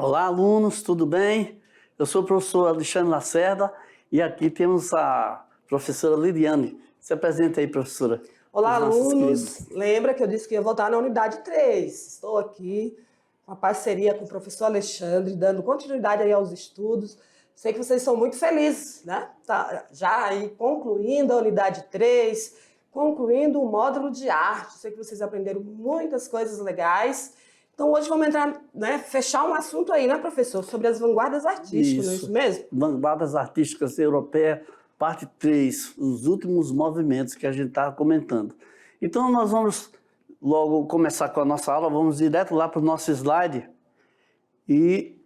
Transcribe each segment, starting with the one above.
Olá, alunos, tudo bem? Eu sou o professor Alexandre Lacerda e aqui temos a professora Liliane. Se apresenta aí, professora. Olá, Os nossos alunos. queridos. Lembra que eu disse que ia voltar na unidade 3. Estou aqui com a parceria com o professor Alexandre, dando continuidade aí aos estudos. Sei que vocês são muito felizes, né? Tá já aí concluindo a unidade 3, concluindo o módulo de arte. Sei que vocês aprenderam muitas coisas legais. Então, hoje vamos entrar, né, fechar um assunto aí, né, professor? Sobre as vanguardas artísticas, não é isso mesmo? Vanguardas Artísticas Europeias, parte 3, os últimos movimentos que a gente está comentando. Então, nós vamos logo começar com a nossa aula, vamos direto lá para o nosso slide e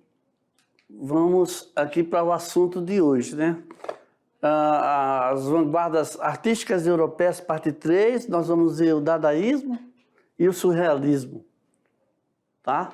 vamos aqui para o assunto de hoje, né? As vanguardas artísticas europeias, parte 3, nós vamos ver o dadaísmo e o surrealismo, tá?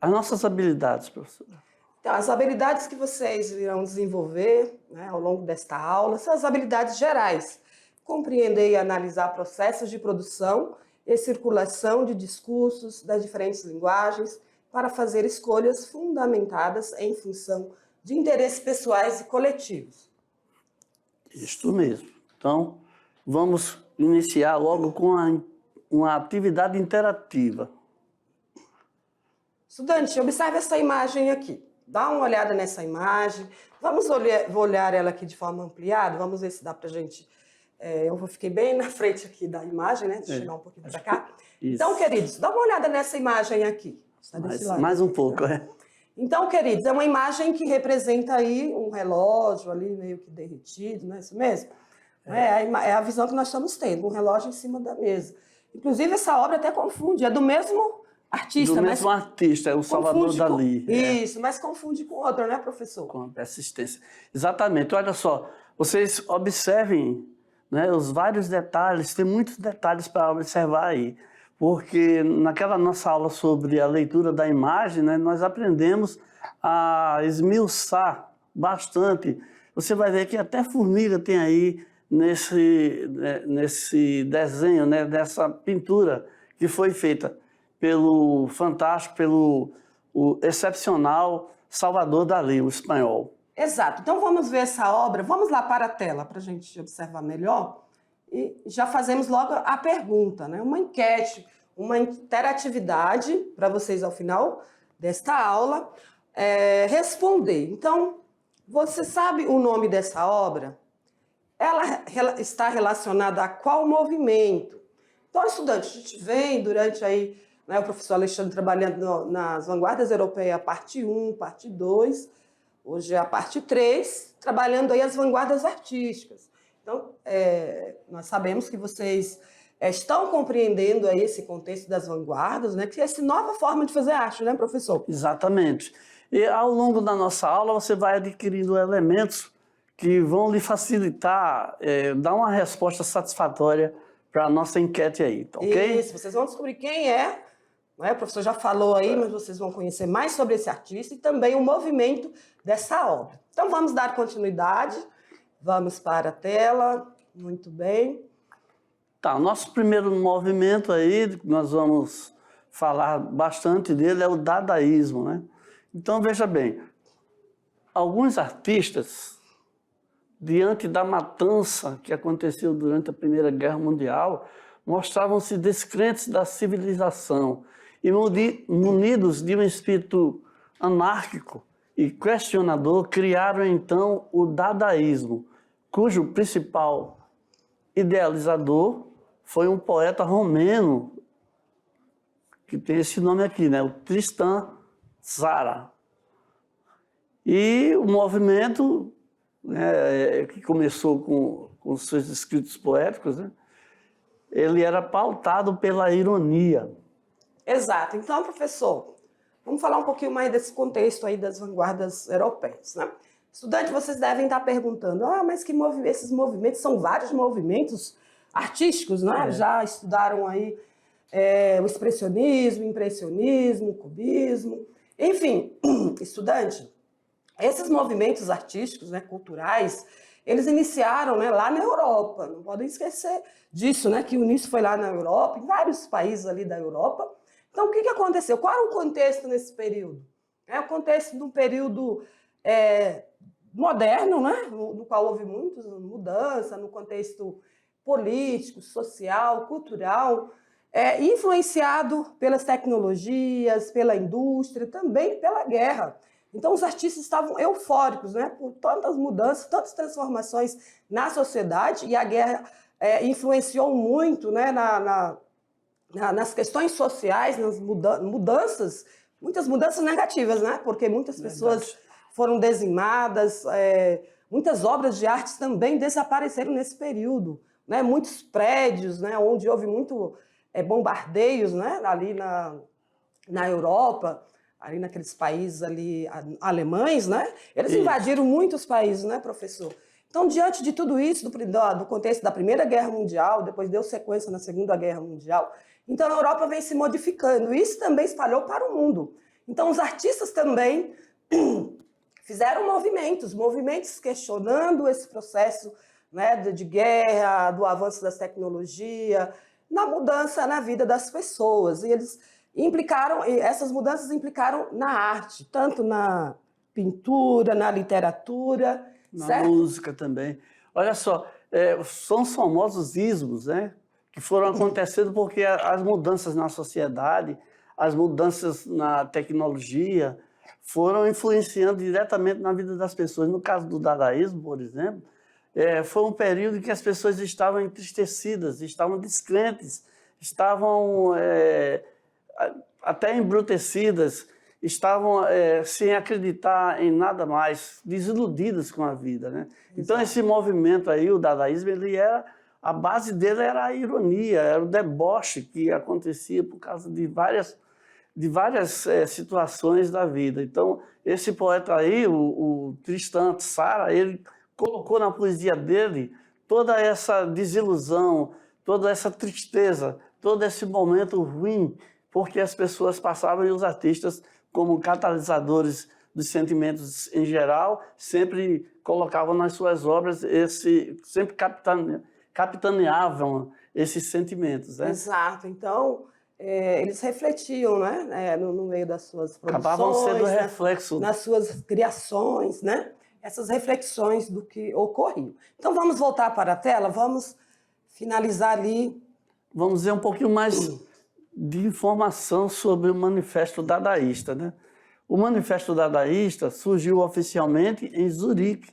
As nossas habilidades, professora. Então, as habilidades que vocês irão desenvolver, né, ao longo desta aula são as habilidades gerais. Compreender e analisar processos de produção e circulação de discursos das diferentes linguagens para fazer escolhas fundamentadas em função de interesses pessoais e coletivos. Isso mesmo. Então, vamos iniciar logo com uma atividade interativa. Estudante, observe essa imagem aqui. Dá uma olhada nessa imagem. Vou olhar ela aqui de forma ampliada. Vamos ver se dá para a gente... eu fiquei bem na frente aqui da imagem, né? Deixa eu chegar um pouquinho para cá. Isso. Então, queridos, dá uma olhada nessa imagem aqui. Está desse lado. Mais um pouco, é. Então, queridos, é uma imagem que representa aí um relógio ali meio que derretido, não é isso mesmo? É a visão que nós estamos tendo, um relógio em cima da mesa. Inclusive, essa obra até confunde, é do mesmo artista. Do mesmo artista, é o Salvador Dalí. Isso, mas confunde com outro, né, professor? Com a persistência. Exatamente. Olha só, vocês observem, né, os vários detalhes, tem muitos detalhes para observar aí. Porque naquela nossa aula sobre a leitura da imagem, né, nós aprendemos a esmiuçar bastante. Você vai ver que até formiga tem aí nesse desenho, né, dessa pintura que foi feita pelo fantástico, o excepcional Salvador Dalí, o espanhol. Exato. Então vamos ver essa obra. Vamos lá para a tela para a gente observar melhor. E já fazemos logo a pergunta, né? Uma enquete, uma interatividade para vocês ao final desta aula responder. Então, você sabe o nome dessa obra? Ela está relacionada a qual movimento? Então, estudante, a gente vem durante aí, né, o professor Alexandre trabalhando nas vanguardas europeias, parte 1, parte 2, hoje é a parte 3, trabalhando aí as vanguardas artísticas. Então, nós sabemos que vocês estão compreendendo aí esse contexto das vanguardas, né? Que é essa nova forma de fazer arte, né, professor? Exatamente. E ao longo da nossa aula você vai adquirindo elementos que vão lhe facilitar, dar uma resposta satisfatória para a nossa enquete aí, tá ok? Isso, vocês vão descobrir quem é, né? O professor já falou aí, mas vocês vão conhecer mais sobre esse artista e também o movimento dessa obra. Então, vamos dar continuidade. Vamos para a tela, muito bem. Tá, o nosso primeiro movimento aí, nós vamos falar bastante dele, é o dadaísmo, né? Então, veja bem, alguns artistas, diante da matança que aconteceu durante a Primeira Guerra Mundial, mostravam-se descrentes da civilização e munidos de um espírito anárquico e questionador, criaram então o dadaísmo, cujo principal idealizador foi um poeta romeno, que tem esse nome aqui, né? O Tristan Tzara. E o movimento, né, que começou com seus escritos poéticos, né? Ele era pautado pela ironia. Exato. Então, professor, vamos falar um pouquinho mais desse contexto aí das vanguardas europeias, né? Estudante, vocês devem estar perguntando, mas esses movimentos são vários movimentos artísticos, né? Já estudaram aí o expressionismo, impressionismo, cubismo, enfim, estudante, esses movimentos artísticos, né, culturais, eles iniciaram, né, lá na Europa, não podem esquecer disso, né, que o início foi lá na Europa, em vários países ali da Europa. Então, o que aconteceu? Qual era o contexto nesse período? É o contexto de um período moderno, né? No qual houve muitas mudanças no contexto político, social, cultural, influenciado pelas tecnologias, pela indústria, também pela guerra. Então, os artistas estavam eufóricos, né? Por tantas mudanças, tantas transformações na sociedade, e a guerra influenciou muito, né, nas questões sociais, nas mudanças, muitas mudanças negativas, né? Porque muitas pessoas foram dizimadas, muitas obras de arte também desapareceram nesse período, né? Muitos prédios, né, onde houve muito bombardeios, né, ali na Europa, ali naqueles países ali alemães, né? Eles invadiram muitos países, né, professor? Então, diante de tudo isso, do contexto da Primeira Guerra Mundial, depois deu sequência na Segunda Guerra Mundial, então a Europa vem se modificando. Isso também espalhou para o mundo. Então, os artistas também fizeram movimentos questionando esse processo, né, de guerra, do avanço das tecnologias, na mudança na vida das pessoas. E essas mudanças implicaram na arte, tanto na pintura, na literatura, na certo? música também. Olha só, são os famosos ismos, né, que foram acontecendo porque as mudanças na sociedade, as mudanças na tecnologia, foram influenciando diretamente na vida das pessoas. No caso do dadaísmo, por exemplo, foi um período em que as pessoas estavam entristecidas, estavam descrentes, estavam até embrutecidas, estavam sem acreditar em nada mais, desiludidas com a vida, né? Então, esse movimento aí, o dadaísmo, a base dele era a ironia, era o deboche que acontecia por causa de várias situações da vida. Então, esse poeta aí, o Tristan Tzara, ele colocou na poesia dele toda essa desilusão, toda essa tristeza, todo esse momento ruim, porque as pessoas passavam e os artistas, como catalisadores dos sentimentos em geral, sempre colocavam nas suas obras sempre capitaneavam esses sentimentos, né? Exato. Então, eles refletiam, né, no meio das suas produções, acabavam sendo reflexo nas suas criações, né? Essas reflexões do que ocorriam. Então, vamos voltar para a tela, vamos finalizar ali. Vamos ver um pouquinho mais de informação sobre o Manifesto Dadaísta, né? O Manifesto Dadaísta surgiu oficialmente em Zurique,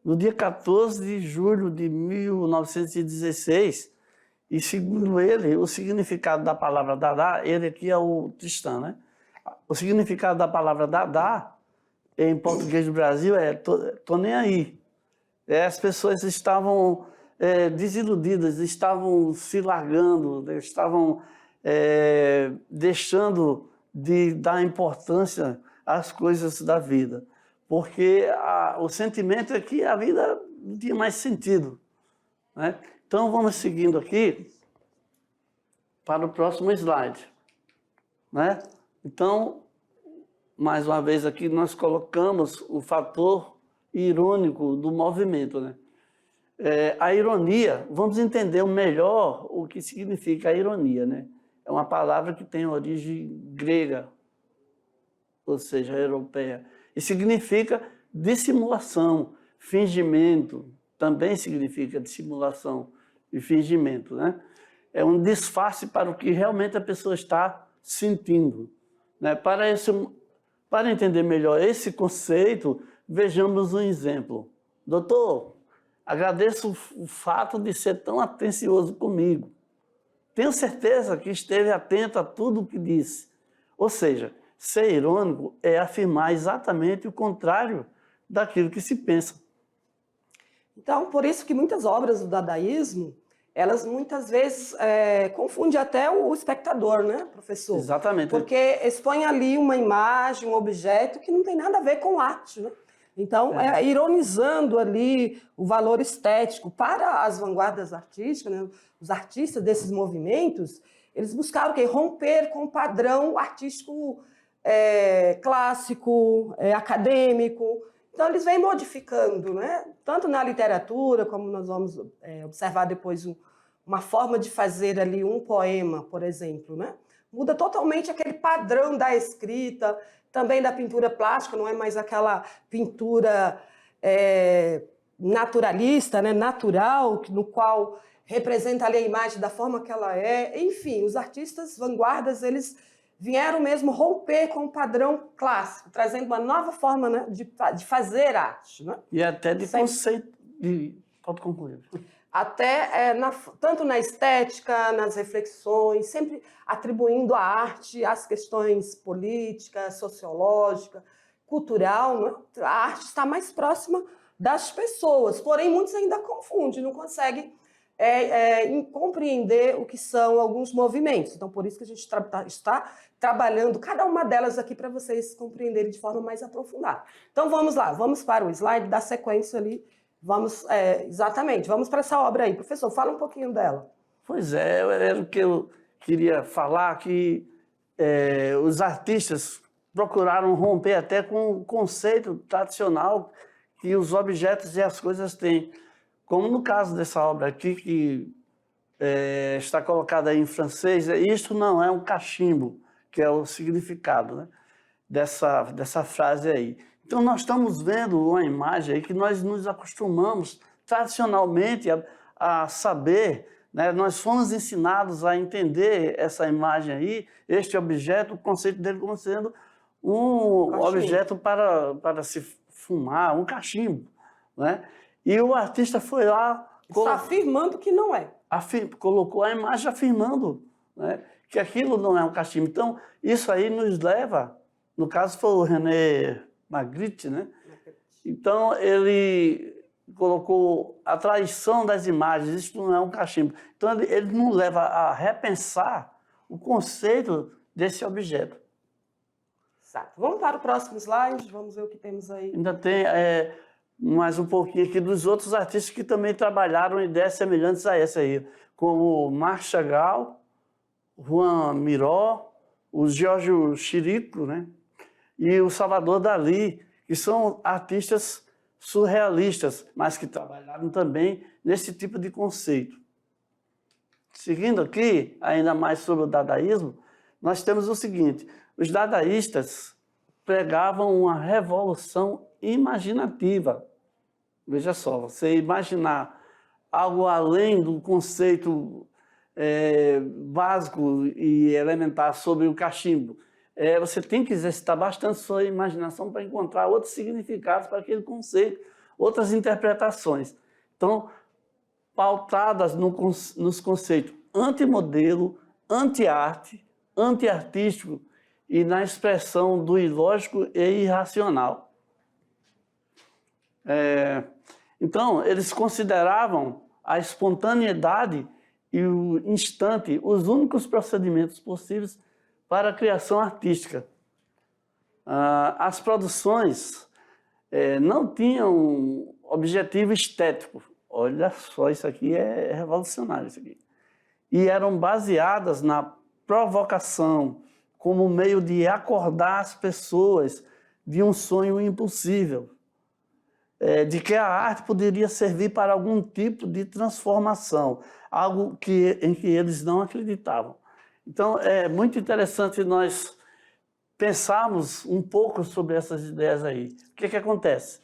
no dia 14 de julho de 1916, e, segundo ele, o significado da palavra Dada, ele aqui é o Tristan, né? O significado da palavra Dada, em português do Brasil, tô nem aí. As pessoas estavam desiludidas, estavam se largando, estavam deixando de dar importância às coisas da vida, porque o sentimento é que a vida não tinha mais sentido, né? Então, vamos seguindo aqui para o próximo slide, né? Então, mais uma vez aqui, nós colocamos o fator irônico do movimento, né? A ironia, vamos entender melhor o que significa a ironia, né? É uma palavra que tem origem grega, ou seja, europeia, e significa dissimulação, fingimento, também significa dissimulação e fingimento, né? É um disfarce para o que realmente a pessoa está sentindo, né? Para entender melhor esse conceito, vejamos um exemplo. Doutor, agradeço o fato de ser tão atencioso comigo. Tenho certeza que esteve atento a tudo o que disse. Ou seja, ser irônico é afirmar exatamente o contrário daquilo que se pensa. Então, por isso que muitas obras do dadaísmo, elas muitas vezes confundem até o espectador, né, professor? Exatamente. Porque expõe ali uma imagem, um objeto que não tem nada a ver com arte, né? Então, ironizando ali o valor estético para as vanguardas artísticas, né? Os artistas desses movimentos, eles buscaram o quê? Romper com o padrão artístico clássico, acadêmico. Então, eles vêm modificando, né? Tanto na literatura, como nós vamos observar depois uma forma de fazer ali um poema, por exemplo, né? Muda totalmente aquele padrão da escrita, também da pintura plástica, não é mais aquela pintura naturalista, né? Natural, no qual representa ali a imagem da forma que ela é. Enfim, os artistas vanguardas, eles vieram mesmo romper com o padrão clássico, trazendo uma nova forma, né, de fazer arte. Né? E até de conceito... Pode concluir. Até tanto na estética, nas reflexões, sempre atribuindo a arte às questões políticas, sociológicas, cultural. Né? A arte está mais próxima das pessoas, porém muitos ainda confundem, não conseguem compreender o que são alguns movimentos. Então, por isso que a gente está trabalhando cada uma delas aqui para vocês compreenderem de forma mais aprofundada. Então, vamos lá, vamos para o slide da sequência ali. Vamos, exatamente, vamos para essa obra aí. Professor, fala um pouquinho dela. Pois é, era o que eu queria falar, que os artistas procuraram romper até com o conceito tradicional que os objetos e as coisas têm. Como no caso dessa obra aqui, que está colocada aí em francês, isto não é um cachimbo, que é o significado, né, dessa frase aí. Então, nós estamos vendo uma imagem aí que nós nos acostumamos tradicionalmente a saber, né? Nós fomos ensinados a entender essa imagem aí, este objeto, o conceito dele como sendo um objeto para se fumar, um cachimbo, né? E o artista foi lá... Está afirmando que não é. Colocou a imagem afirmando, né, que aquilo não é um cachimbo. Então, isso aí nos leva... No caso, foi o René Magritte, né? Então, ele colocou a traição das imagens, isso não é um cachimbo. Então, ele nos leva a repensar o conceito desse objeto. Exato. Vamos para o próximo slide, vamos ver o que temos aí. Ainda tem mais um pouquinho aqui dos outros artistas que também trabalharam ideias semelhantes a essa aí, como Marc Chagall, Juan Miró, o Giorgio Chirico, né? E o Salvador Dalí, que são artistas surrealistas, mas que trabalharam também nesse tipo de conceito. Seguindo aqui, ainda mais sobre o dadaísmo, nós temos o seguinte: os dadaístas pregavam uma revolução imaginativa. Veja só, você imaginar algo além do conceito básico e elementar sobre o cachimbo. Você tem que exercitar bastante sua imaginação para encontrar outros significados para aquele conceito, outras interpretações. Então, pautadas nos conceitos antimodelo, anti-arte, anti-artístico e na expressão do ilógico e irracional. Então, eles consideravam a espontaneidade e o instante os únicos procedimentos possíveis para a criação artística. As produções não tinham objetivo estético. Olha só, isso aqui é revolucionário. Isso aqui. E eram baseadas na provocação, como meio de acordar as pessoas de um sonho impossível, de que a arte poderia servir para algum tipo de transformação, algo em que eles não acreditavam. Então, é muito interessante nós pensarmos um pouco sobre essas ideias aí. O que acontece?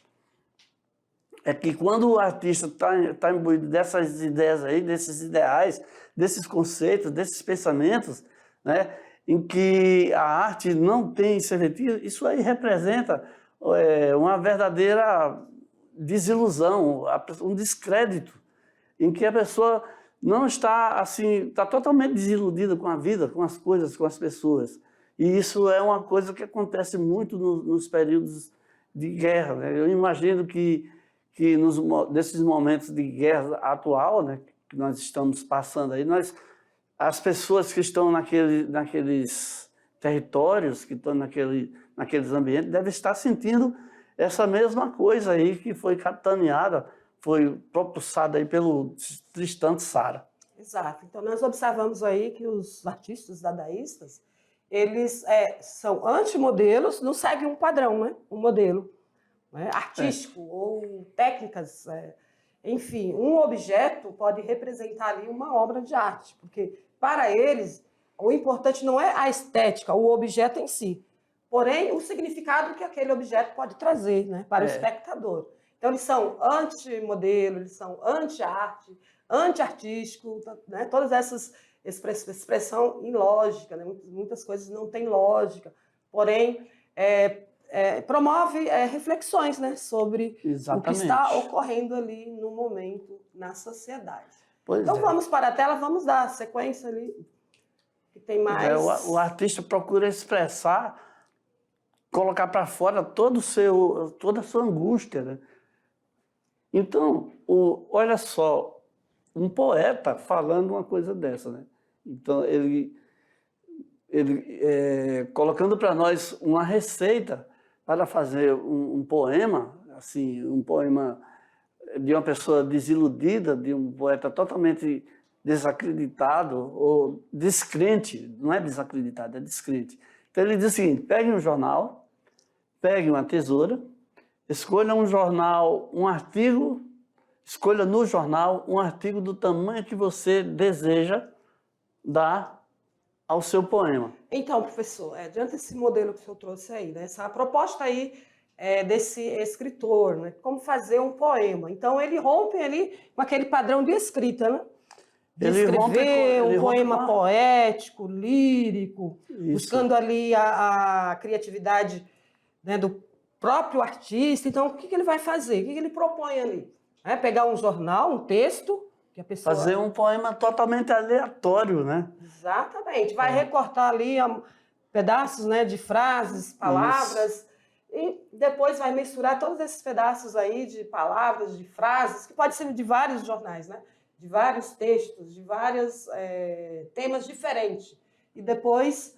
É que quando o artista está imbuído dessas ideias aí, desses ideais, desses conceitos, desses pensamentos, né, em que a arte não tem serventia, isso aí representa uma verdadeira desilusão, um descrédito, em que a pessoa não está assim, está totalmente desiludida com a vida, com as coisas, com as pessoas. E isso é uma coisa que acontece muito nos períodos de guerra, né? Eu imagino que nesses momentos de guerra atual, né, que nós estamos passando aí, as pessoas que estão naqueles territórios, que estão naqueles ambientes, devem estar sentindo essa mesma coisa aí que foi capitaneada, foi propulsada aí pelo Tristan Tzara. Exato. Então, nós observamos aí que os artistas dadaístas, eles são antimodelos, não seguem um padrão, né? Um modelo, né, artístico ou técnicas. Enfim, um objeto pode representar ali uma obra de arte, porque para eles o importante não é a estética, o objeto em si, porém o significado que aquele objeto pode trazer, né, para o espectador. Então, eles são anti-modelo, eles são anti-arte, anti-artístico, né, todas essas expressão ilógica, né, muitas coisas não têm lógica, porém promove reflexões, né, sobre o que está ocorrendo ali no momento na sociedade. Então vamos para a tela, vamos dar sequência ali, que tem mais... O artista procura expressar, colocar para fora toda a sua angústia, né? Então, olha só, um poeta falando uma coisa dessa, né? Então, ele colocando para nós uma receita para fazer um poema, assim, um poema de uma pessoa desiludida, de um poeta totalmente desacreditado ou descrente, não é desacreditado, é descrente. Então ele diz o seguinte: pegue um jornal, pegue uma tesoura, escolha um jornal, um artigo, escolha no jornal um artigo do tamanho que você deseja dar ao seu poema. Então, professor, diante desse modelo que o senhor trouxe aí, né, essa proposta aí desse escritor, né, como fazer um poema. Então, ele rompe ali com aquele padrão de escrita, né? De escrever um poema poético, lírico, buscando ali a criatividade, né, do próprio artista. Então, o que ele vai fazer? O que ele propõe ali? Pegar um jornal, um texto, que a pessoa... Fazer um poema totalmente aleatório, né? Exatamente. Vai recortar ali pedaços, né, de frases, palavras, e depois vai misturar todos esses pedaços aí de palavras, de frases, que pode ser de vários jornais, né? De vários textos, de vários temas diferentes. E depois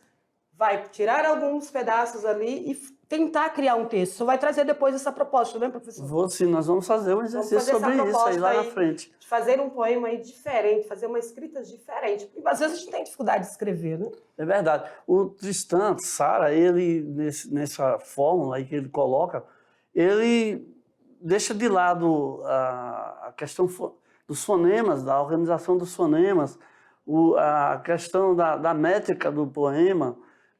vai tirar alguns pedaços ali e tentar criar um texto. Você vai trazer depois essa proposta, né, professor? Vou sim, nós vamos fazer um exercício sobre isso aí lá na frente. De fazer um poema aí diferente, fazer uma escrita diferente. Porque às vezes a gente tem dificuldade de escrever, né? É verdade. O Tristan Tzara, ele, nessa fórmula aí que ele coloca, ele deixa de lado a questão dos fonemas, da organização dos fonemas, a questão da métrica do poema.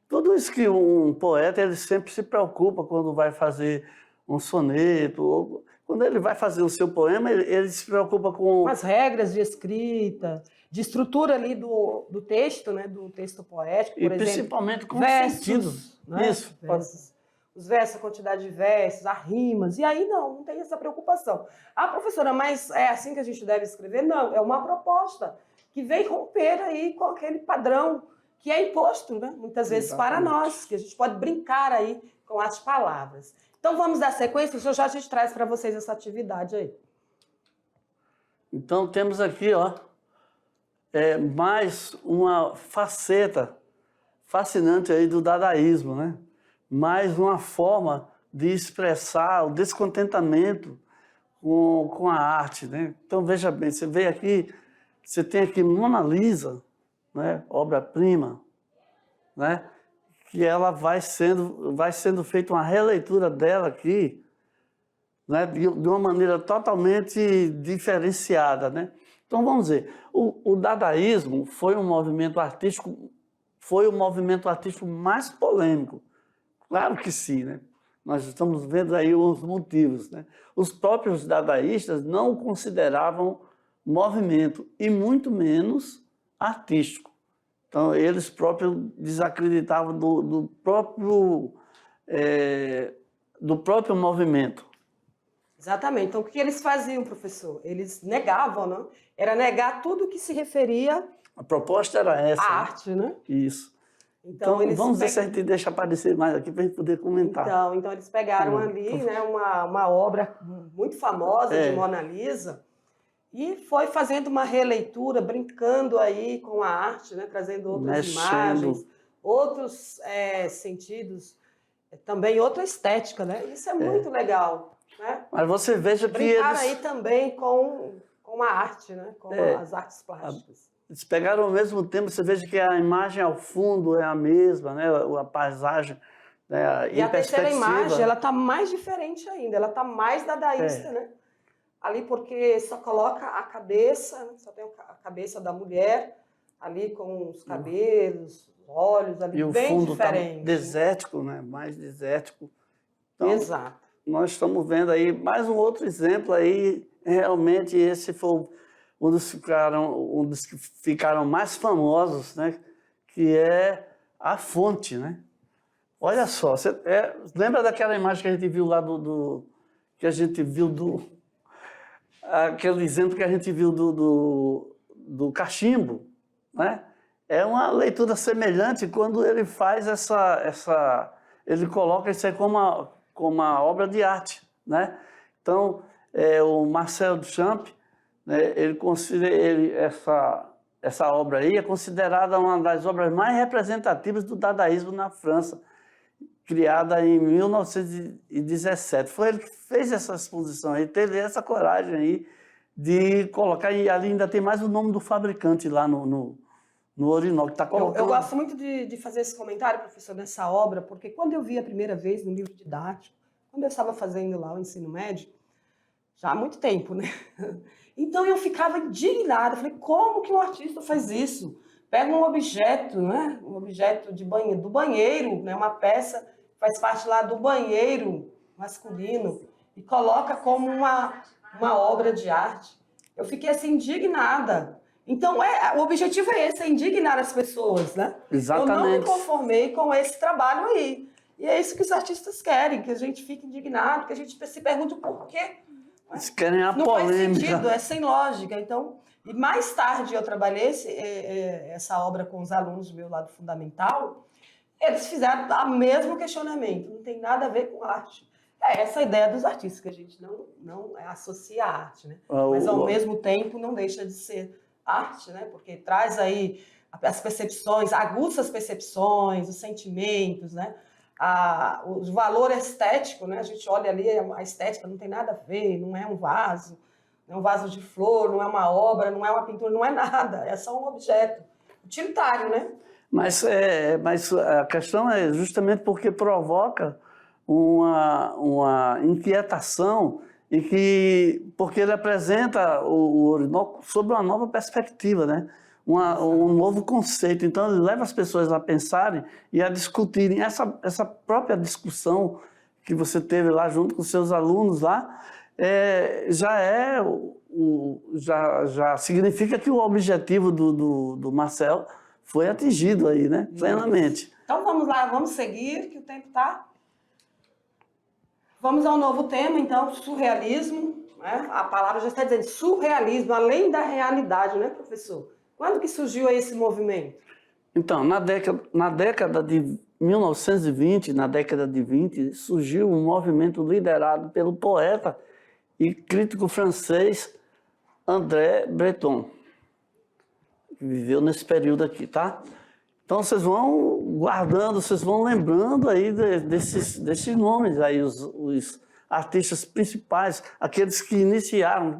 Tudo isso que um poeta ele sempre se preocupa quando vai fazer um soneto, ou quando ele vai fazer o seu poema, ele se preocupa com as regras de escrita, de estrutura ali do texto, né, do texto poético, por exemplo. E principalmente com versos, sentidos. Né? Isso. Versos. Os versos, a quantidade de versos, as rimas, e aí não tem essa preocupação. Ah, professora, mas é assim que a gente deve escrever? Não, é uma proposta que vem romper aí com aquele padrão que é imposto, né, muitas vezes para nós, que a gente pode brincar aí com as palavras. Então vamos dar sequência, já a gente traz para vocês essa atividade aí. Então temos aqui, ó, mais uma faceta fascinante aí do dadaísmo, né? Mais uma forma de expressar o descontentamento com a arte, né? Então veja bem, você vê aqui, você tem aqui Mona Lisa, né, obra-prima, né, que ela vai sendo feita uma releitura dela aqui, né, de uma maneira totalmente diferenciada, né? Então vamos ver, o dadaísmo foi o movimento artístico mais polêmico, claro que sim, né? Nós estamos vendo aí os motivos, né? Os próprios dadaístas não o consideravam movimento e muito menos artístico. Então, eles próprios desacreditavam do próprio movimento. Exatamente. Então, o que eles faziam, professor? Eles negavam, né? Era negar tudo que se referia... A proposta era essa. A arte, né? Isso. Então vamos ver se a gente deixa aparecer mais aqui para a gente poder comentar. Então eles pegaram ali, né, uma obra muito famosa de Mona Lisa, e foi fazendo uma releitura, brincando aí com a arte, né? Trazendo outras imagens, outros sentidos, também outra estética, né? Isso é muito legal, né? Mas você veja que brincar aí também com a arte, né? Com as artes plásticas. Eles pegaram ao mesmo tempo, você veja que a imagem ao fundo é a mesma, né? A paisagem, né? E a terceira imagem, ela está mais diferente ainda, ela está mais dadaísta, né? Ali porque só coloca a cabeça, só tem a cabeça da mulher, ali com os cabelos, os olhos ali E o bem fundo está diferente. desértico, né? Mais desértico. Então, Exato. nós estamos vendo aí mais um outro exemplo aí. Realmente esse foi um dos que ficaram mais famosos, né? Que é a fonte, né? Olha só, lembra daquela imagem que a gente viu lá que a gente viu aquele exemplo que a gente viu do cachimbo, né? É uma leitura semelhante quando ele faz ele coloca isso aí como uma obra de arte, né? Então, o Marcel Duchamp, né, ele considera essa obra aí é considerada uma das obras mais representativas do dadaísmo na França, criada em 1917. Foi ele que fez essa exposição aí, teve essa coragem aí de colocar, e ali ainda tem mais o nome do fabricante lá no Orinoco. Tá colocando... Eu gosto muito de fazer esse comentário, professor, nessa obra, porque quando eu vi a primeira vez no livro didático, quando eu estava fazendo lá o ensino médio, já há muito tempo, né? Então eu ficava indignada, falei, como que um artista faz isso? Pega um objeto, né? Um objeto do banheiro, né? Uma peça que faz parte lá do banheiro masculino e coloca como uma obra de arte. Eu fiquei assim indignada. Então o objetivo é esse, é indignar as pessoas, né? Exatamente. Eu não me conformei com esse trabalho aí. E é isso que os artistas querem, que a gente fique indignado, que a gente se pergunte o porquê. Eles querem a não polêmica. faz sentido, é sem lógica. Então, e mais tarde eu trabalhei essa obra com os alunos do meu lado fundamental, eles fizeram o mesmo questionamento, não tem nada a ver com arte. É essa a ideia dos artistas, que a gente não associa à arte, né? Mas ao mesmo tempo não deixa de ser arte, né? Porque traz aí as percepções, aguça as percepções, os sentimentos, né? O valor estético, né? A gente olha ali, a estética não tem nada a ver, não é um vaso, não é um vaso de flor, não é uma obra, não é uma pintura, não é nada, é só um objeto utilitário, né? Mas a questão é justamente porque provoca uma inquietação porque ele apresenta o Orinoco sob uma nova perspectiva, né? Um novo conceito. Então, ele leva as pessoas a pensarem e a discutirem. Essa própria discussão que você teve lá junto com seus alunos lá, já significa que o objetivo do Marcel foi atingido aí, né? Plenamente. Então, vamos lá, vamos seguir, que o tempo está... Vamos ao novo tema, então, surrealismo. Né? A palavra já está dizendo surrealismo, além da realidade, né, professor? Quando que surgiu aí esse movimento? Então, na década de 1920, na década de 20, surgiu um movimento liderado pelo poeta e crítico francês André Breton, que viveu nesse período aqui, tá? Então, vocês vão guardando, vocês vão lembrando aí desses nomes aí, os artistas principais, aqueles que iniciaram,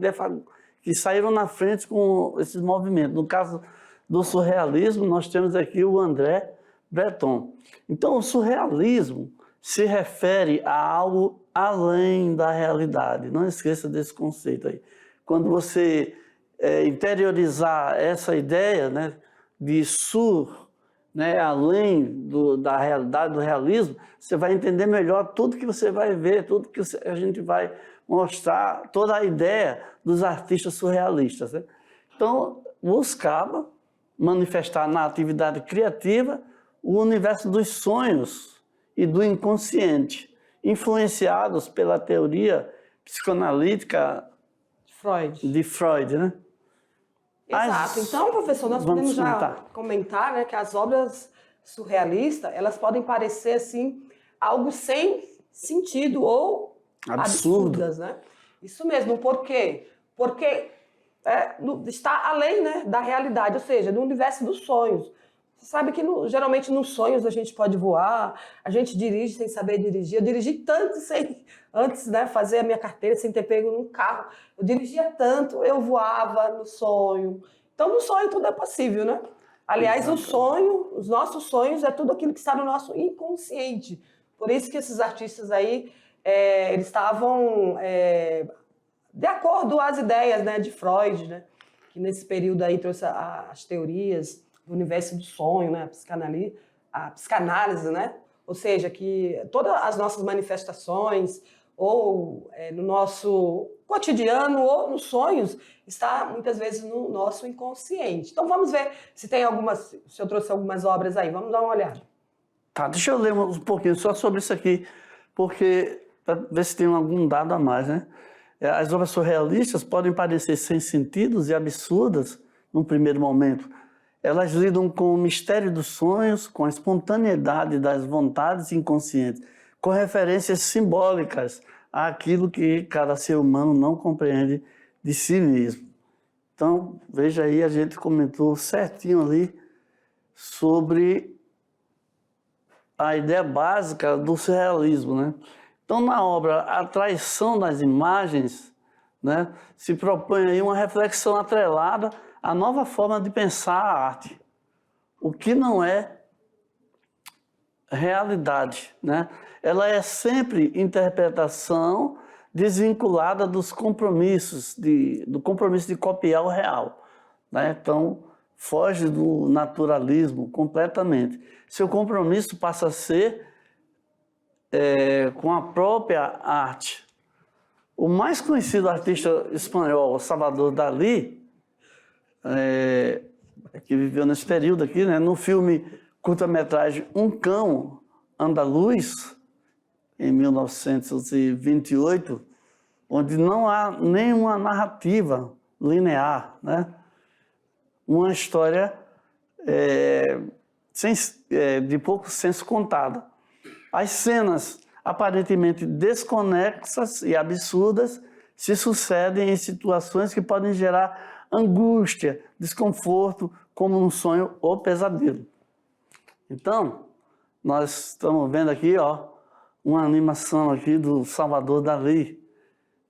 que saíram na frente com esses movimentos. No caso do surrealismo, nós temos aqui o André Breton. Então, o surrealismo se refere a algo além da realidade. Não esqueça desse conceito aí. Quando você interiorizar essa ideia, né, de né, além da realidade, do realismo, você vai entender melhor tudo que você vai ver, tudo que a gente vai mostrar, toda a ideia dos artistas surrealistas. Né? Então, buscava manifestar na atividade criativa o universo dos sonhos e do inconsciente, influenciados pela teoria psicanalítica de Freud, né? Exato. Então, professor, nós podemos já comentar, né, que as obras surrealistas, elas podem parecer assim algo sem sentido ou absurdas, né? Isso mesmo. Por quê? Porque está além, né, da realidade, ou seja, do universo dos sonhos. Você sabe que geralmente nos sonhos a gente pode voar, a gente dirige sem saber dirigir. Eu dirigi tanto antes, né, fazer a minha carteira sem ter pego num carro. Eu dirigia tanto, eu voava no sonho. Então, no sonho tudo é possível, né? Aliás, os nossos sonhos é tudo aquilo que está no nosso inconsciente. Por isso que esses artistas aí, eles estavam de acordo às ideias, né, de Freud, né, que nesse período aí trouxe as teorias, do universo do sonho, né? A psicanálise, né? Ou seja, que todas as nossas manifestações, ou no nosso cotidiano, ou nos sonhos, está muitas vezes no nosso inconsciente. Então vamos ver se eu trouxe algumas obras aí, vamos dar uma olhada. Tá, deixa eu ler um pouquinho só sobre isso aqui, porque para ver se tem algum dado a mais, né? As obras surrealistas podem parecer sem sentidos e absurdas num primeiro momento. Elas lidam com o mistério dos sonhos, com a espontaneidade das vontades inconscientes, com referências simbólicas àquilo que cada ser humano não compreende de si mesmo. Então, veja aí, a gente comentou certinho ali sobre a ideia básica do surrealismo, né? Então, na obra A Traição das Imagens, né, se propõe aí uma reflexão atrelada à nova forma de pensar a arte, o que não é realidade, né? Ela é sempre interpretação desvinculada dos compromissos, do compromisso de copiar o real, né? Então, foge do naturalismo completamente. Seu compromisso passa a ser com a própria arte. O mais conhecido artista espanhol, Salvador Dalí, que viveu nesse período aqui, né, no filme curta-metragem Um Cão Andaluz, em 1928, onde não há nenhuma narrativa linear, né? Uma história de pouco senso contada. As cenas aparentemente desconexas e absurdas se sucedem em situações que podem gerar angústia, desconforto, como um sonho ou pesadelo. Então, nós estamos vendo aqui, ó, uma animação aqui do Salvador Dalí,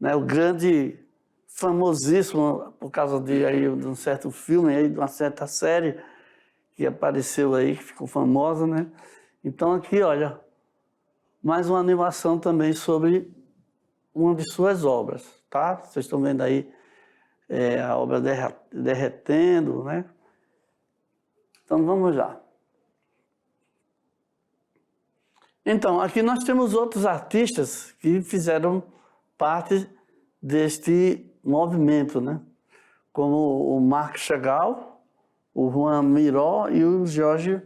né, o grande, famosíssimo, por causa de um certo filme, aí, de uma certa série que apareceu aí, que ficou famosa, né? Então aqui, olha, mais uma animação também sobre uma de suas obras, tá? Vocês estão vendo aí a obra derretendo, né? Então vamos lá. Então, aqui nós temos outros artistas que fizeram parte deste movimento, né? Como o Marc Chagall, o Juan Miró e o Jorge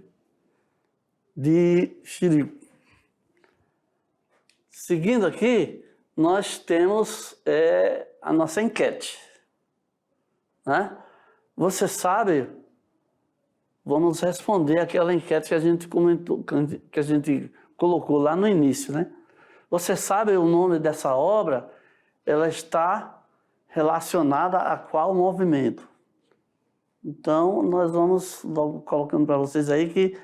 de Chirico. Seguindo aqui, nós temos a nossa enquete, né? Você sabe, vamos responder aquela enquete que a gente comentou, que a gente colocou lá no início, né? Você sabe o nome dessa obra? Ela está relacionada a qual movimento? Então, nós vamos logo colocando para vocês aí que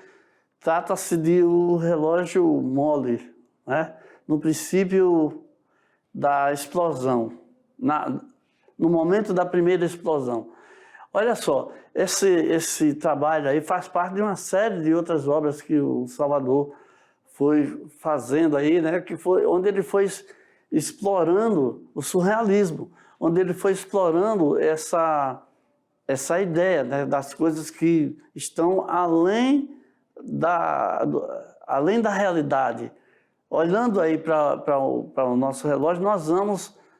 trata-se de O Relógio Mole, né? No princípio da explosão, no momento da primeira explosão. Olha só, esse trabalho aí faz parte de uma série de outras obras que o Salvador foi fazendo aí, né? Que foi onde ele foi explorando o surrealismo, onde ele foi explorando essa ideia, né, das coisas que estão além da realidade. Olhando aí para o nosso relógio,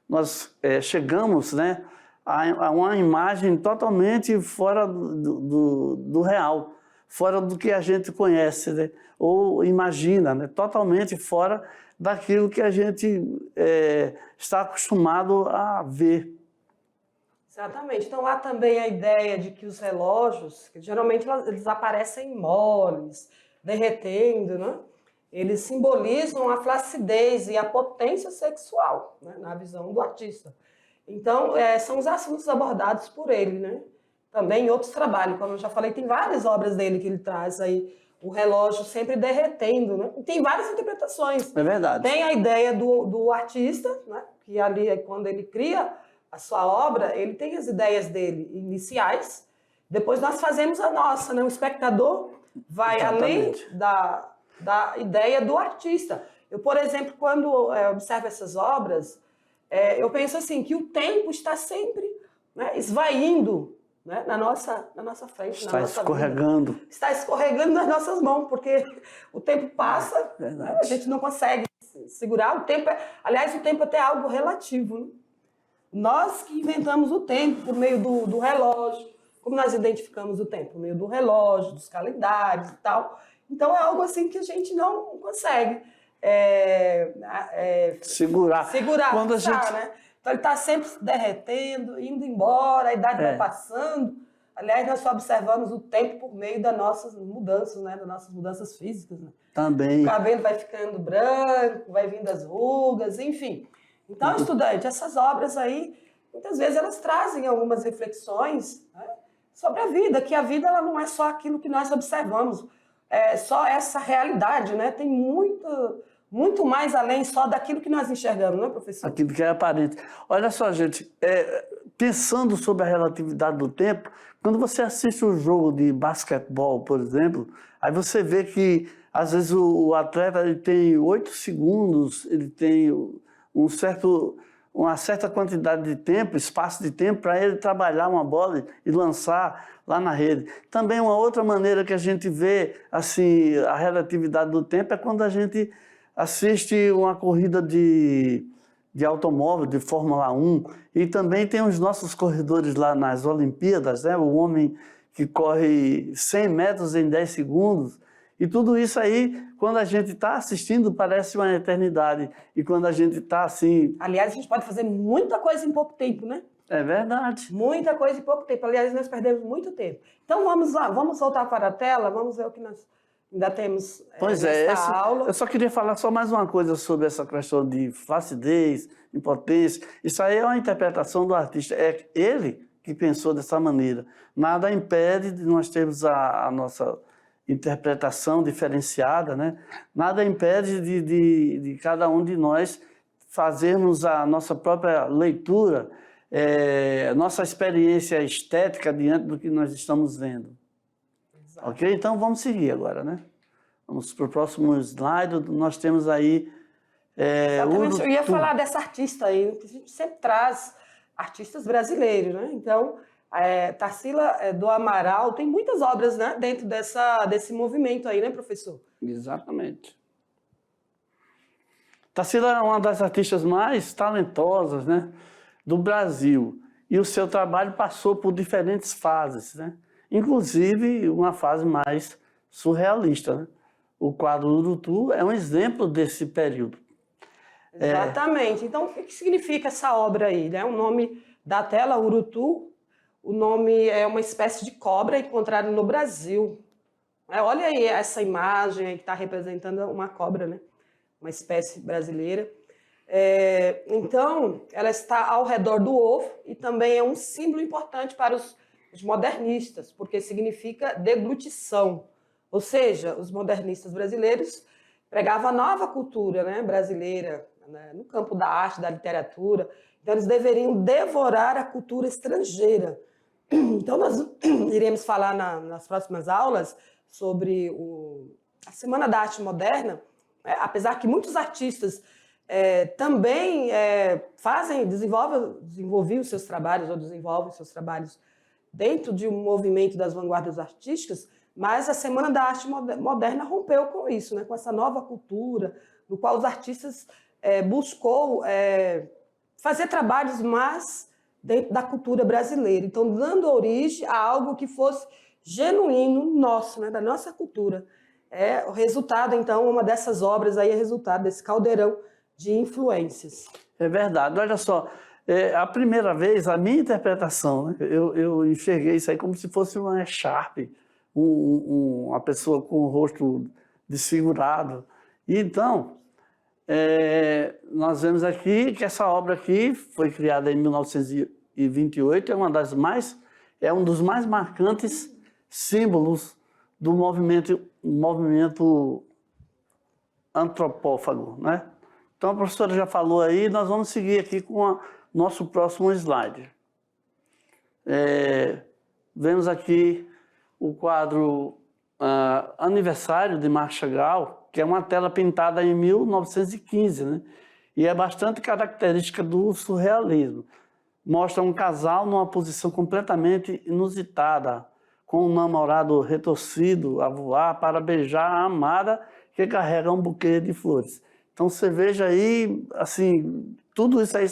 nós chegamos, né, a uma imagem totalmente fora do real, fora do que a gente conhece, né, ou imagina, né, totalmente fora daquilo que a gente está acostumado a ver. Exatamente. Então, há também a ideia de que os relógios, que geralmente eles aparecem moles, derretendo, né? Eles simbolizam a flacidez e a potência sexual, né? Na visão do artista. Então, são os assuntos abordados por ele, né? Também em outros trabalhos, como eu já falei, tem várias obras dele que ele traz aí, o relógio sempre derretendo, né? E tem várias interpretações. É verdade. Tem a ideia do artista, né? Que ali, quando ele cria a sua obra, ele tem as ideias dele iniciais, depois nós fazemos a nossa, né? O espectador vai Exatamente. além da ideia do artista. Eu, por exemplo, quando observo essas obras, eu penso assim, que o tempo está sempre, né, esvaindo, né, na nossa frente, Está na nossa escorregando. vida. Está escorregando nas nossas mãos, porque o tempo passa, né, a gente não consegue segurar. O tempo aliás, o tempo é até algo relativo. Né? Nós que inventamos o tempo por meio do relógio. Como nós identificamos o tempo? Por meio do relógio, dos calendários e tal. Então, é algo assim que a gente não consegue segurar. Quando fixar, né? Então, ele está sempre se derretendo, indo embora, a idade vai passando. Aliás, nós só observamos o tempo por meio das nossas mudanças, né? Das nossas mudanças físicas. Né? Também. O cabelo vai ficando branco, vai vindo as rugas, enfim. Então, estudante, essas obras aí, muitas vezes elas trazem algumas reflexões, né, sobre a vida, que a vida ela não é só aquilo que nós observamos, é só essa realidade, né? Tem muito mais além só daquilo que nós enxergamos, não é, professor? Aquilo que é aparente. Olha só, gente, pensando sobre a relatividade do tempo, quando você assiste um jogo de basquetebol, por exemplo, aí você vê que, às vezes, o atleta ele tem 8 segundos, ele tem uma certa quantidade de tempo, espaço de tempo para ele trabalhar uma bola e lançar lá na rede. Também uma outra maneira que a gente vê assim, a relatividade do tempo é quando a gente assiste uma corrida de automóvel, de Fórmula 1, e também tem os nossos corredores lá nas Olimpíadas, né? O homem que corre 100 metros em 10 segundos, e tudo isso aí, quando a gente está assistindo, parece uma eternidade. E quando a gente está assim... Aliás, a gente pode fazer muita coisa em pouco tempo, né? É verdade. Muita coisa em pouco tempo. Aliás, nós perdemos muito tempo. Então, vamos lá, vamos voltar para a tela, vamos ver o que nós ainda temos nesta aula. Eu só queria falar só mais uma coisa sobre essa questão de flacidez, impotência. Isso aí é uma interpretação do artista. É ele que pensou dessa maneira. Nada impede de nós termos a nossa interpretação diferenciada, né? Nada impede de cada um de nós fazermos a nossa própria leitura, nossa experiência estética diante do que nós estamos vendo. Exato. Ok? Então vamos seguir agora, né? Vamos para o próximo slide. Nós temos aí... Exatamente, eu ia falar dessa artista aí, que a gente sempre traz artistas brasileiros, né? Então, Tarsila do Amaral tem muitas obras, né, dentro desse movimento aí, né, professor? Exatamente. Tarsila é uma das artistas mais talentosas, né, do Brasil. E o seu trabalho passou por diferentes fases, né? Inclusive uma fase mais surrealista, né? O quadro Urutu é um exemplo desse período. Exatamente. Então, o que significa essa obra aí, né? O nome da tela, Urutu, o nome é uma espécie de cobra encontrada no Brasil. Olha aí essa imagem aí que está representando uma cobra, né? Uma espécie brasileira. Então, ela está ao redor do ovo e também é um símbolo importante para os modernistas, porque significa deglutição. Ou seja, os modernistas brasileiros pregavam a nova cultura, né, brasileira, né, no campo da arte, da literatura. Então, eles deveriam devorar a cultura estrangeira. Então, nós iremos falar nas próximas aulas sobre a Semana da Arte Moderna, apesar que muitos artistas também desenvolviam seus trabalhos ou desenvolvem seus trabalhos dentro de um movimento das vanguardas artísticas, mas a Semana da Arte Moderna rompeu com isso, né? Com essa nova cultura, no qual os artistas buscou fazer trabalhos mais dentro da cultura brasileira. Então, dando origem a algo que fosse genuíno nosso, né? Da nossa cultura. O resultado, então, uma dessas obras aí é resultado desse caldeirão de influências. É verdade. Olha só, a primeira vez, a minha interpretação, né? Eu enxerguei isso aí como se fosse uma echarpe, uma pessoa com o rosto desfigurado. E então, nós vemos aqui que essa obra aqui foi criada em 1928, é um dos mais marcantes símbolos do movimento antropófago, né? Então a professora já falou aí, nós vamos seguir aqui com o nosso próximo slide. Vemos aqui o quadro Aniversário de Marc Chagall, que é uma tela pintada em 1915, né? E é bastante característica do surrealismo. mostra um casal numa posição completamente inusitada, com um namorado retorcido a voar para beijar a amada que carrega um buquê de flores. Então você veja aí, assim, tudo isso aí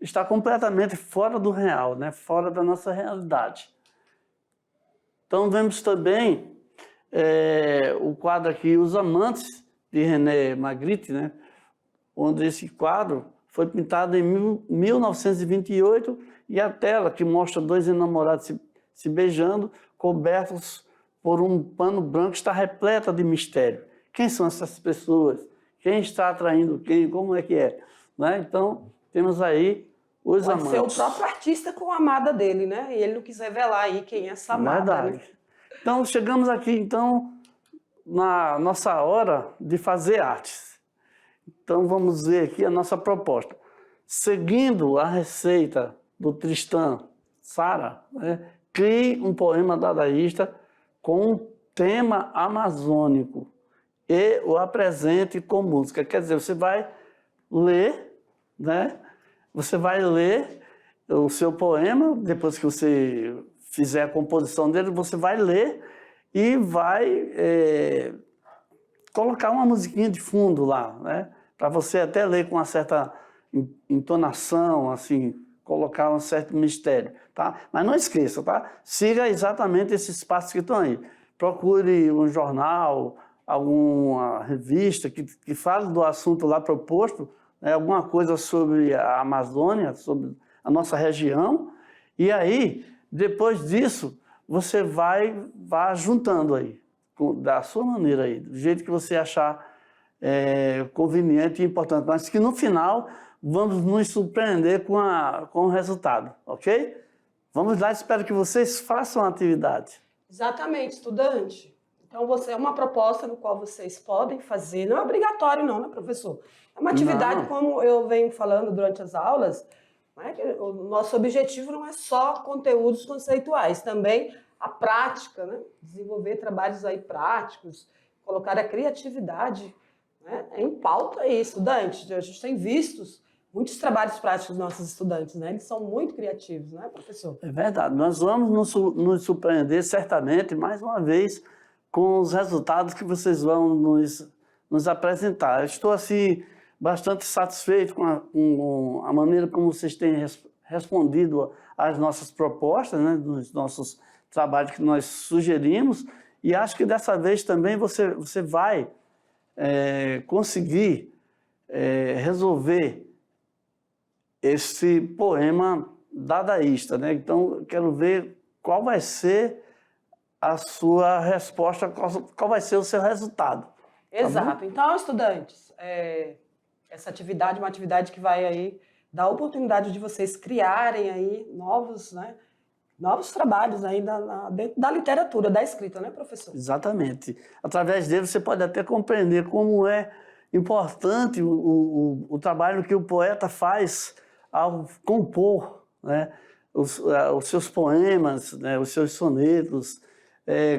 está completamente fora do real, né? Fora da nossa realidade. Então vemos também o quadro aqui, Os Amantes, de René Magritte, né? Onde esse quadro foi pintado em 1928 e a tela que mostra dois enamorados se beijando, cobertos por um pano branco, está repleta de mistério. Quem são essas pessoas? Quem está atraindo quem? Como é que é? Né? Então, temos aí os Pode amantes. ser o próprio artista com a amada dele, né? E ele não quis revelar aí quem é essa amada. Verdade. Né? Então, chegamos aqui, então, na nossa hora de fazer artes. Então, vamos ver aqui a nossa proposta. Seguindo a receita do Tristan Tzara, né, crie um poema dadaísta com um tema amazônico e o apresente com música. Quer dizer, você vai ler, né? Você vai ler o seu poema, depois que você fizer a composição dele, você vai ler e vai colocar uma musiquinha de fundo lá, né? Para você até ler com uma certa entonação, assim, colocar um certo mistério, tá? Mas não esqueça, tá? Siga exatamente esses passos que estão aí. Procure um jornal, alguma revista que fale do assunto lá proposto, né? Alguma coisa sobre a Amazônia, sobre a nossa região, e aí, depois disso, você vai juntando aí, da sua maneira aí, do jeito que você achar conveniente e importante, mas que no final vamos nos surpreender com o resultado, ok? Vamos lá, espero que vocês façam a atividade. Exatamente, estudante. Então, é uma proposta no qual vocês podem fazer, não é obrigatório não, né, professor? É uma atividade, como eu venho falando durante as aulas, né, que o nosso objetivo não é só conteúdos conceituais, também a prática, né? Desenvolver trabalhos aí práticos, colocar a criatividade, né, em pauta aí, estudante. A gente tem visto muitos trabalhos práticos dos nossos estudantes, né? Eles são muito criativos, né, professor? É verdade. Nós vamos nos surpreender, certamente, mais uma vez, com os resultados que vocês vão nos apresentar. Eu estou, assim, bastante satisfeito com a maneira como vocês têm respondido às nossas propostas, né, dos nossos trabalhos que nós sugerimos, e acho que dessa vez também você vai conseguir resolver esse poema dadaísta, né? Então, eu quero ver qual vai ser a sua resposta, qual vai ser o seu resultado. Exato. Tá, então, estudantes, essa atividade é uma atividade que vai aí dar a oportunidade de vocês criarem aí novos trabalhos aí dentro da literatura, da escrita, né, professor? Exatamente. Através dele você pode até compreender como é importante o trabalho que o poeta faz ao compor, né, os seus poemas, né, os seus sonetos.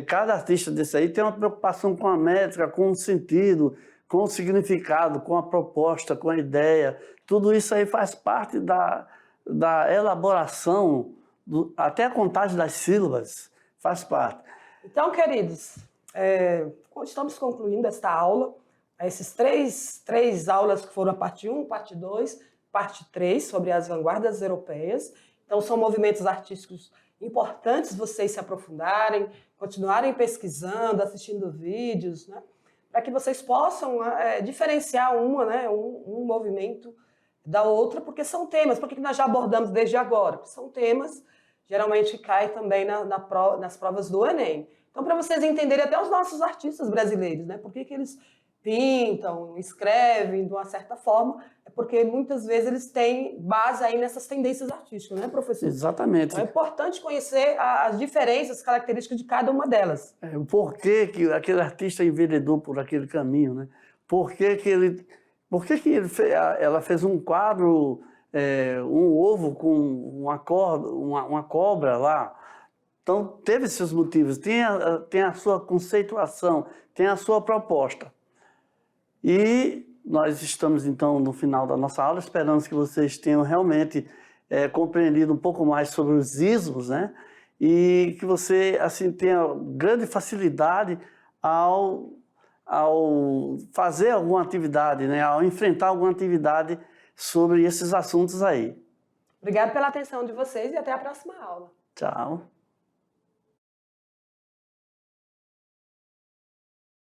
Cada artista desse aí tem uma preocupação com a métrica, com o sentido, com o significado, com a proposta, com a ideia. Tudo isso aí faz parte da elaboração, até a contagem das sílabas faz parte. Então, queridos, estamos concluindo esta aula, esses três aulas que foram a parte 1, parte 2, parte 3, sobre as vanguardas europeias. Então, são movimentos artísticos importantes vocês se aprofundarem, continuarem pesquisando, assistindo vídeos, né, para que vocês possam diferenciar um movimento da outra, porque são temas, porque nós já abordamos desde agora, porque são temas, geralmente, que caem também nas provas do Enem. Então, para vocês entenderem até os nossos artistas brasileiros, né, por que eles pintam, escrevem de uma certa forma, é porque muitas vezes eles têm base aí nessas tendências artísticas, né, professor? Exatamente. Então é importante conhecer as diferenças, as características de cada uma delas. O porquê que aquele artista enveredou por aquele caminho, né? Por que ela fez um quadro, um ovo com uma cobra lá? Então, teve seus motivos, tem a sua conceituação, tem a sua proposta. E nós estamos, então, no final da nossa aula, esperamos que vocês tenham realmente compreendido um pouco mais sobre os ismos, né? E que você assim tenha grande facilidade ao fazer alguma atividade, né? Ao enfrentar alguma atividade sobre esses assuntos aí. Obrigada pela atenção de vocês e até a próxima aula. Tchau.